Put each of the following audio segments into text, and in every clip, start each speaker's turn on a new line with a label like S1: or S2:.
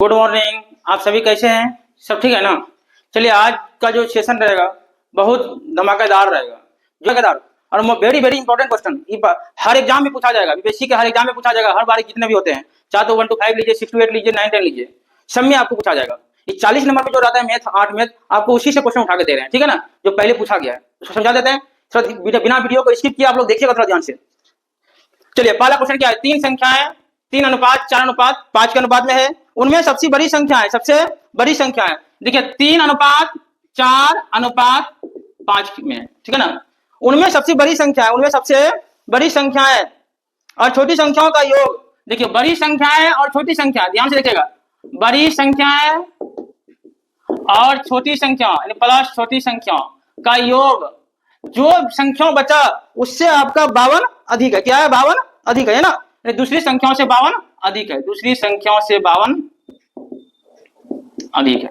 S1: Good morning. आप सभी कैसे हैं? सब ठीक है ना? चलिए, आज का जो सेशन रहेगा बहुत धमाकेदार रहेगा, धमाकेदार और वेरी वेरी इंपॉर्टेंट क्वेश्चन। हर एग्जाम में पूछा जाएगा, बीपीएससी के हर एग्जाम में पूछा जाएगा। हर बार जितने भी होते हैं, चाहे तो 1 to 5 लीजिए, 6 to 8 लीजिए, 9 10 लीजिए, सब में आपको पूछा जाएगा। ये 40 नंबर पे जो रहता है मैथ, 8 मैथ, आपको उसी से क्वेश्चन उठा के दे रहे हैं, ठीक है ना? जो पहले पूछा गया है उसको समझा देते हैं। थोड़ा बिना वीडियो को स्किप किए आप लोग देखिएगा थोड़ा ध्यान से। चलिए, पहला क्वेश्चन क्या है? 3 संख्याएं 3 अनुपात 4 अनुपात 5 के अनुपात में है, उनमें सबसे बड़ी संख्या है, सबसे बड़ी संख्या है। देखिए 3 अनुपात 4 अनुपात 5 में, ठीक है ना? उनमें सबसे बड़ी संख्या है, उनमें सबसे बड़ी संख्या है और छोटी संख्याओं का योग। देखिए बड़ी संख्या है और छोटी संख्या, ध्यान से देखिएगा, बड़ी संख्या है और छोटी संख्या यानी प्लस छोटी संख्या का योग। जो संख्या बचा उससे आपका 52 अधिक है। क्या है? 52 अधिक है ना? दूसरी संख्याओं से 52 अधिक है, दूसरी संख्याओं से 52 अधिक है।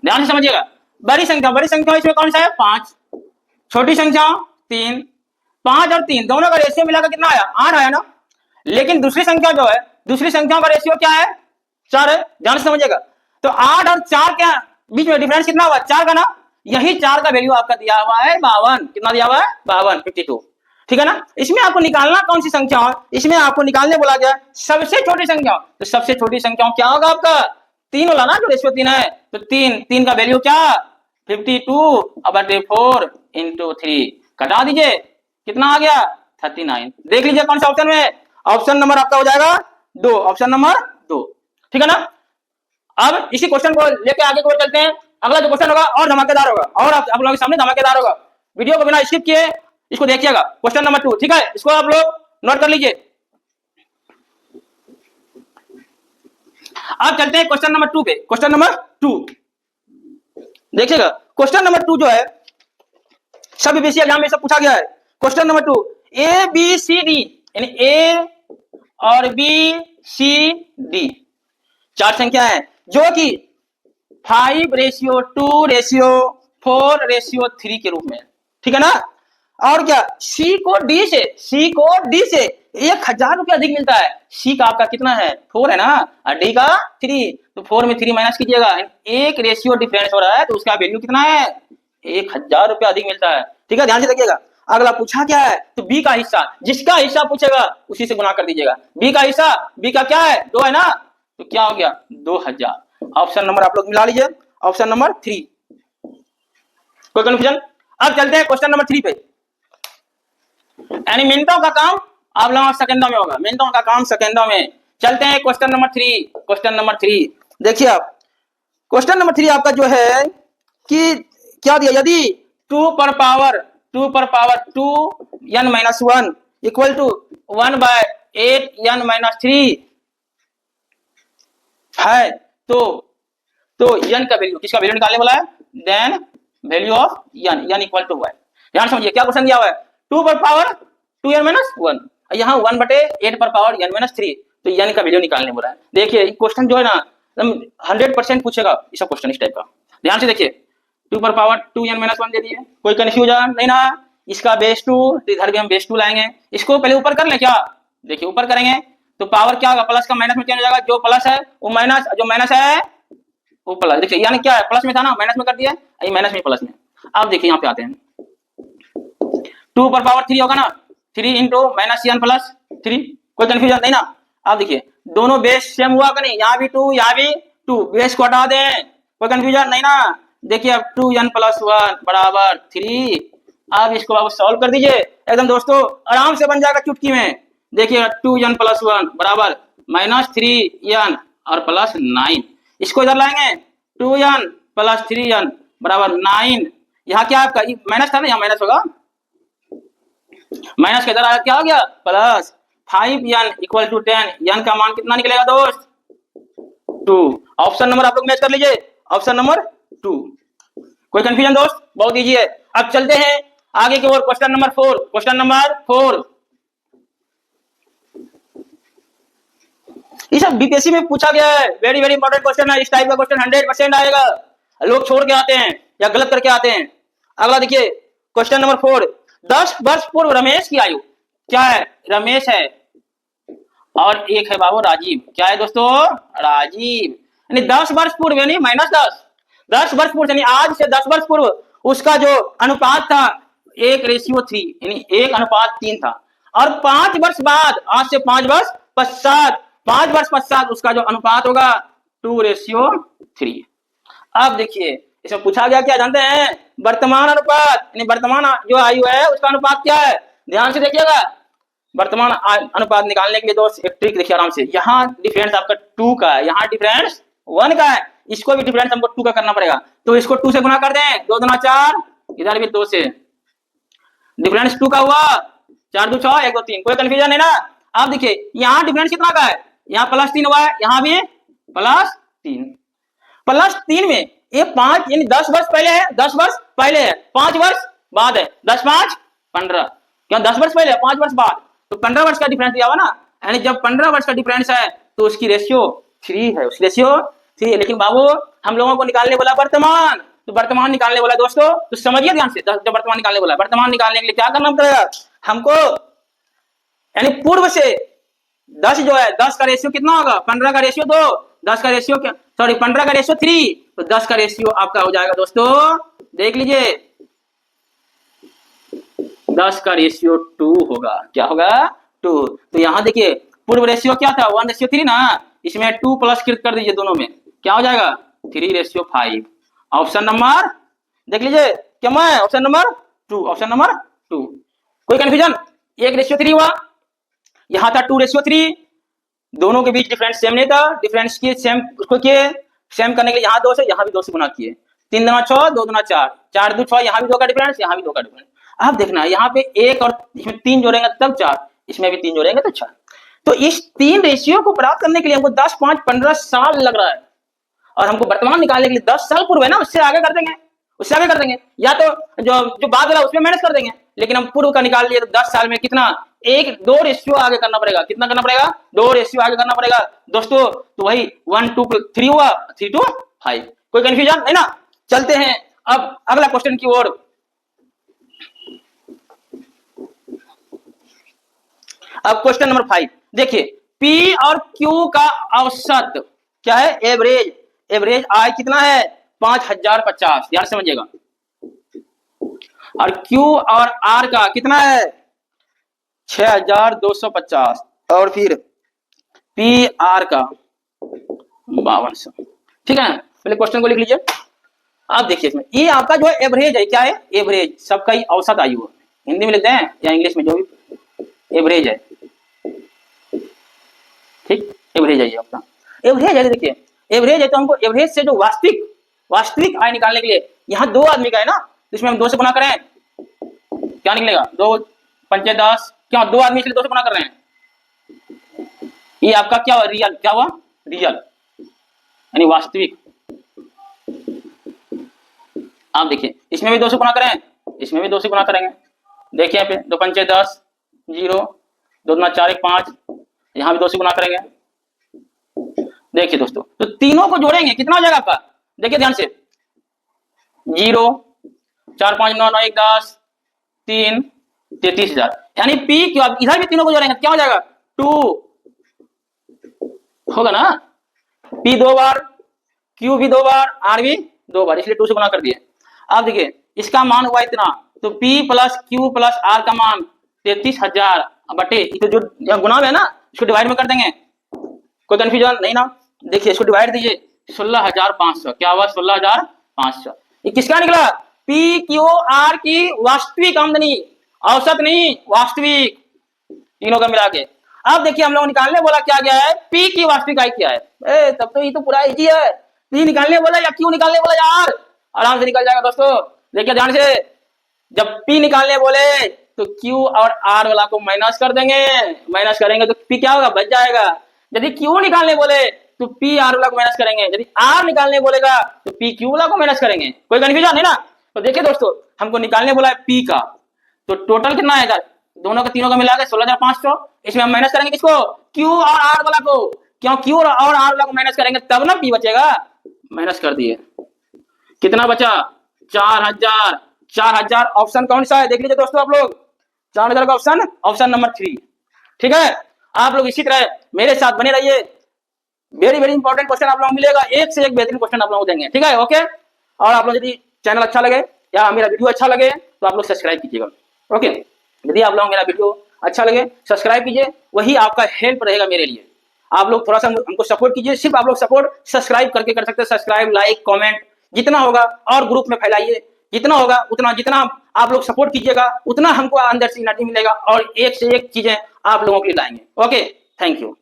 S1: ध्यान से समझिएगा। बड़ी संख्या इसमें कौन सा है? 5। छोटी संख्या 3। 5 और 3 दोनों का रेशियो मिलाकर कितना आया? 8 आया ना? लेकिन दूसरी संख्या जो है, दूसरी संख्या का रेशियो क्या है? 4 है। ध्यान से समझिएगा। तो 8 और 4 के बीच में डिफरेंस कितना हुआ? 4 का ना? यही 4 का वैल्यू आपका दिया हुआ है 52। कितना दिया हुआ है? 52, 52, ठीक है ना? इसमें आपको निकालना कौन सी संख्या है? इसमें आपको निकालने बोला गया सबसे छोटी संख्या। तो सबसे छोटी संख्या क्या होगा आपका? 3 वाला ना, जो रेशियो 3 है। तो 3 का वैल्यू क्या? 52/4 इंटू 3 कटा दीजिए, कितना आ गया? 39। देख लीजिए कौन सा ऑप्शन में? ऑप्शन नंबर आपका हो जाएगा 2, ऑप्शन नंबर 2, ठीक है ना? अब इसी क्वेश्चन को लेके आगे को चलते हैं। अगला जो क्वेश्चन होगा और धमाकेदार होगा, और आप लोगों के सामने धमाकेदार होगा। वीडियो को बिना स्किप किए इसको देखिएगा। क्वेश्चन नंबर 2, ठीक है? इसको आप लोग नोट कर लीजिए। अब चलते हैं क्वेश्चन नंबर 2 पे। क्वेश्चन नंबर 2 देखिएगा। क्वेश्चन नंबर 2 जो है सब बीपीएससी एग्जाम में सब पूछा गया है। Question number 2, A B C D यानी ए और बी सी डी 4 संख्या है जो कि 5:2:4:3 के रूप में, ठीक है ना? और क्या सी को डी से 1000 रुपया अधिक मिलता है। सी का आपका कितना है? 4 है ना, और डी का 3। तो 4 में 3 माइनस कीजिएगा, एक रेशियो डिफरेंस हो रहा है, तो उसका वैल्यू कितना है? 1000 रुपया अधिक मिलता है, ठीक है? ध्यान से देखिएगा। अगला पूछा क्या है? तो बी का हिस्सा, जिसका हिस्सा पूछेगा उसी से गुना कर दीजिएगा। बी का हिस्सा, बी का क्या है? 2 है ना? तो क्या हो गया? 2000। ऑप्शन नंबर आप लोग मिला लीजिए, ऑप्शन नंबर 3। कोई कंफ्यूजन? अब चलते हैं क्वेश्चन नंबर 3 पे। यानी मिनटों का काम आप लोगों सेकंडों में होगा, मिनटों का काम सेकंडों में। चलते हैं क्वेश्चन नंबर 3। क्वेश्चन नंबर 3 देखिए आप। क्वेश्चन नंबर 3 आपका जो है कि क्या दिया? यदि 2 पर power 2n-1 equal to 1/8n-3 है, तो n का वैल्यू, किसका वैल्यू निकालने वाला है? Then value of n equal to y। ध्यान समझिए क्या क्वेश्चन दिया हुआ है? 2 पर पावर 2n-1, यहाँ 1/8 पर पावर n-3, तो n का वैल्यू निकालने बोला है। देखिए क्वेश्चन जो है ना 100% पूछेगा ये सब क्वेश्चन इस टाइप का। ध्यान से देखिए, 2 पर पावर 2n-1 दे दिए, कोई कंफ्यूजन नहीं ना? इसका बेस 2, तो इधर भी हम बेस 2 लाएंगे। इसको पहले ऊपर कर ले क्या? देखिए ऊपर करेंगे तो पावर क्या होगा? प्लस का माइनस में चेंज हो जाएगा। जो प्लस है वो माइनस, जो माइनस है वो प्लस। देखिए यानी क्या है? प्लस में था ना, माइनस में कर दिया, ये माइनस में प्लस में। अब देखिए यहाँ पे आते हैं, 2 पर पावर 3 होगा ना, 3 इंटू माइनस n प्लस 3। कोई कंफ्यूजन नहीं ना? अब देखिए दोनों बेस सेम हुआ कि नहीं? यहाँ भी 2, यहाँ भी 2, बेस को हटा दें। कोई कंफ्यूजन नहीं ना? देखिए अब 2n+1 बराबर 3। अब इसको आप सॉल्व कर दीजिए, एकदम दोस्तों आराम से बन जाएगा चुटकी में। देखिए 2n+1 बराबर -3n और +9। इसको इधर लाएंगे, 2n + 3n बराबर 9। यहाँ क्या आपका माइनस था ना, यहाँ माइनस होगा, माइनस के इधर आया, क्या हो गया? Plus 5n equal to 10। n का मान कितना निकलेगा दोस्त? 2। ऑप्शन नंबर आप लोग मैच कर लीजिए, ऑप्शन नंबर 2। कोई कंफ्यूजन दोस्त? बहुत इजी है। अब चलते हैं आगे की ओर। Question number 4। क्वेश्चन नंबर 4 ये सब बीपीएससी में पूछा गया है, वेरी वेरी इंपॉर्टेंट क्वेश्चन है। इस टाइप का क्वेश्चन 100% आएगा, लोग छोड़ के आते हैं या गलत करके आते हैं। अगला देखिए क्वेश्चन नंबर 4, 10 वर्ष पूर्व रमेश की आयु क्या है? रमेश है और एक है बाबू राजीव। क्या है दोस्तों? राजीव। यानी 10 वर्ष पूर्व यानी -10, 10 वर्ष पूर्व यानी आज से 10 वर्ष पूर्व उसका जो अनुपात था 1:3 यानी 1:3 था। और 5 वर्ष बाद, आज से 5 वर्ष पश्चात, 5 वर्ष पश्चात उसका जो अनुपात होगा 2:3। अब देखिए इसमें पूछा गया क्या जानते हैं, वर्तमान अनुपात यानी वर्तमान जो आयु है उसका अनुपात क्या है। ध्यान से देखिएगा, वर्तमान अनुपात निकालने के लिए दोस्त एक ट्रिक देखिए आराम से। यहाँ डिफरेंस आपका 2 का है, यहाँ डिफरेंस 1 का है, इसको भी डिफरेंस हमको 2 का करना पड़ेगा। तो इसको 2 से गुना कर दें, 2 दूना 4, इधर भी 2 से, डिफरेंस 2 का हुआ, 4 2 6 1 2 3, कोई कंफ्यूजन है ना। अब देखिए यहाँ डिफरेंस कितना का है, यहाँ +3 हुआ है, यहाँ भी +3, +3 में ये 5 यानी 10 वर्ष पहले है, 10 वर्ष पहले है, 5 वर्ष बाद है, 10 5 15, क्या 10 वर्ष पहले 5 वर्ष बाद, तो 15 वर्ष का डिफरेंस दिया हुआ ना। यानी जब 15 वर्ष का डिफरेंस है तो उसकी रेशियो 3 है, उसकी रेशियो 3 है। लेकिन बाबू हम लोगों को निकालने बोला वर्तमान, तो वर्तमान निकालने बोला दोस्तों, तो समझिए ध्यान से, जब वर्तमान निकालने बोला, वर्तमान निकालने के लिए क्या करना पड़ेगा हमको, यानी पूर्व से 10 जो है, 10 का रेशियो कितना होगा, 15 का रेशियो 2, 10 का रेशियो क्या, सॉरी 15 का रेशियो 3, तो 10 का रेशियो आपका हो जाएगा दोस्तों, देख लीजिए 10 का रेशियो 2 होगा। क्या होगा 2। तो यहां देखिए पूर्व रेशियो क्या था 1:3 ना, इसमें 2 प्लस कर दीजिए दोनों में, क्या हो जाएगा 3:5। ऑप्शन नंबर देख लीजिए, क्या मैं ऑप्शन नंबर 2, ऑप्शन नंबर 2। कोई कंफ्यूजन, 1:3 हुआ, यहां था 2:3, दोनों के बीच डिफरेंस सेम नहीं था, डिफरेंस किए सेम, उसको किए सेम करने के लिए यहाँ 2 से, यहाँ भी 2 से गुना किए, 3 दूना 6, 2 दूना 4, 4 2 6, यहाँ भी 2 का डिफरेंस, यहाँ भी 2 का डिफरेंस। अब देखना यहाँ पे 1 और इसमें 3 जोड़ेंगे तब 4, इसमें भी 3 जोड़ेंगे तो 4। तो इस 3 रेशियो को प्राप्त करने के लिए हमको 10 5 15 साल लग रहा है, और हमको वर्तमान निकालने के लिए 10 साल पूर्व है ना, उससे आगे कर देंगे, उससे आगे कर देंगे, या तो जो बाद वाला उसमें मैनेज कर देंगे। लेकिन हम पूर्व का निकाल लिए तो 10 साल में कितना, 2 रेशियो आगे करना पड़ेगा, कितना करना पड़ेगा 2 रेशियो आगे करना पड़ेगा दोस्तों। तो वही 1 2 3 हुआ, 3 2 5। कोई कंफ्यूजन नहीं ना। चलते हैं अब अगला क्वेश्चन की ओर। अब क्वेश्चन नंबर 5 देखिए, P और Q का औसत क्या है, एवरेज, एवरेज आय कितना है 5050, ध्यान समझिएगा। और Q और R का कितना है 6250, और फिर PR का 5200। ठीक है, पहले क्वेश्चन को लिख लीजिए। आप देखिए इसमें ये आपका जो है एवरेज है, क्या है एवरेज, सबका ही औसत आयु है, हिंदी में लिखते हैं या इंग्लिश में, जो भी एवरेज है, ठीक, एवरेज है ये आपका, एवरेज है। देखिए एवरेज है, तो हमको एवरेज से जो वास्तविक आय निकालने के लिए, यहाँ 2 आदमी का है ना, तो इसमें हम 2 से गुना करें, क्या निकलेगा 2 5 10, क्यों 2 आदमी इसलिए 2 से गुना कर रहे हैं। ये आपका क्या हुआ, रियल, क्या हुआ रियल यानी वास्तविक। आप देखिए इसमें भी 2 से गुना करें, इसमें भी 2 से गुना करेंगे, देखिए यहाँ पे 2 5 10 0, 2 दूना 4 1 5, यहाँ भी 2 से गुना करेंगे। देखिए दोस्तों, तो तीनों को जोड़ेंगे, कितना हो जाएगा आपका, देखिए ध्यान से, 0 4 5 9 9 1 10 3 33,000, यानी P क्यों, आप इधर भी तीनों को जोड़ेंगे क्या हो जाएगा 2 होगा ना, P 2 बार, Q भी 2 बार, R भी 2 बार, इसलिए 2 से गुना कर दिए। अब देखिए इसका मान हुआ इतना, तो P plus Q plus R का मान 33,000 बटे, तो जो गुना है ना इसको डिवाइड में कर देंगे, कोई कंफ्यूजन नहीं ना। देखिए इसको डिवाइड दीजिए, 16,500, क्या हुआ 16,500। ये किसका निकला, P Q R की वास्तविक आमदनी, औसत नहीं वास्तविक, तीनों का मिला के। अब देखिए हम लोग निकालने बोला क्या गया है, P की वास्तविक आय क्या है, तब तो ये तो पूरा इजी है, P निकालने बोला या Q निकालने बोला यार, आराम से निकल जाएगा दोस्तों। देखिए ध्यान से, जब P निकालने बोले तो Q और R वाला को माइनस कर देंगे, माइनस करेंगे तो P क्या होगा बच जाएगा। यदि Q निकालने बोले तो P R वाला को माइनस करेंगे, यदि R निकालने बोलेगा तो P Q वाला को माइनस करेंगे। कोई कंफ्यूजन है ना। तो देखिए दोस्तों हमको निकालने बोला है P का, तो टोटल कितना आएगा, दोनों का तीनों का मिला के 16,500, इसमें हम माइनस करेंगे किसको, Q और R वाला को, क्यों Q और R वाला को माइनस करेंगे तब ना P बचेगा। माइनस कर दिए, कितना बचा 4,000, 4,000 ऑप्शन कौन सा है देख लीजिए दोस्तों आप लोग, 4,000 का ऑप्शन, ऑप्शन नंबर 3। ठीक है, आप लोग इसी तरह मेरे साथ बने रहिए, वेरी वेरी इंपॉर्टेंट क्वेश्चन आप लोगों को मिलेगा, एक से एक बेहतरीन क्वेश्चन आप लोगों को देंगे, ठीक है। ओके, और आप लोग यदि चैनल अच्छा लगे या मेरा वीडियो अच्छा लगे तो आप लोग सब्सक्राइब कीजिएगा। ओके, यदि आप लोग मेरा वीडियो अच्छा लगे सब्सक्राइब कीजिए, वही आपका हेल्प रहेगा मेरे लिए। आप लोग थोड़ा सा हमको सपोर्ट कीजिए, सिर्फ आप लोग सपोर्ट सब्सक्राइब करके कर सकते हैं। सब्सक्राइब, लाइक, कमेंट जितना होगा और ग्रुप में फैलाइए, जितना होगा उतना, जितना आप लोग सपोर्ट कीजिएगा उतना हमको अंदर से एनर्जी मिलेगा और एक से एक चीजें आप लोगों के लिए लाएंगे। Okay, thank you.